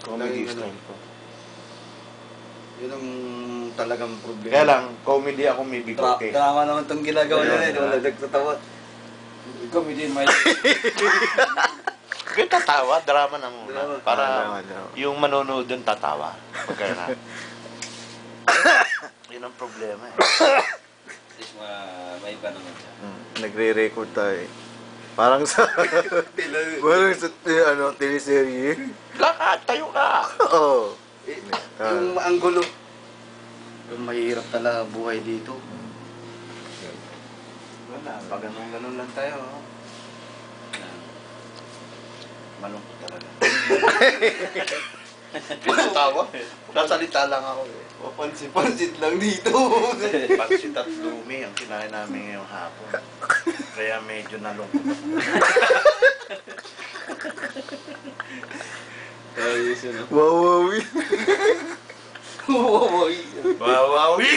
Comedy style ko. Yun ang talagang problema. Kaya lang, comedy ako may bigote. Drama naman itong ginagawa nila. Hindi wala nagtatawa. Comedy may... Kaya tatawa, drama na muna. Drama. Para Drama. yung manonood dun tatawa. Pagka na. Yun ang problema eh. At least may iba naman siya. Nagre-record tayo eh. Parang sa... parang sa teleserye. Lakad, tayo ka! Oo. Yung ang gulo. Yung mahirap talaga buhay dito. Wala, pag ganun lang tayo. Malungkot talaga. Pinatawa. Nasalita lang ako eh. Pansit lang dito. Pansit at lumi ang kinain namin ngayong hapon. Kaya medyo nalungkot ako. Ayos yun. Wawawi. Wawawi. Wawawi!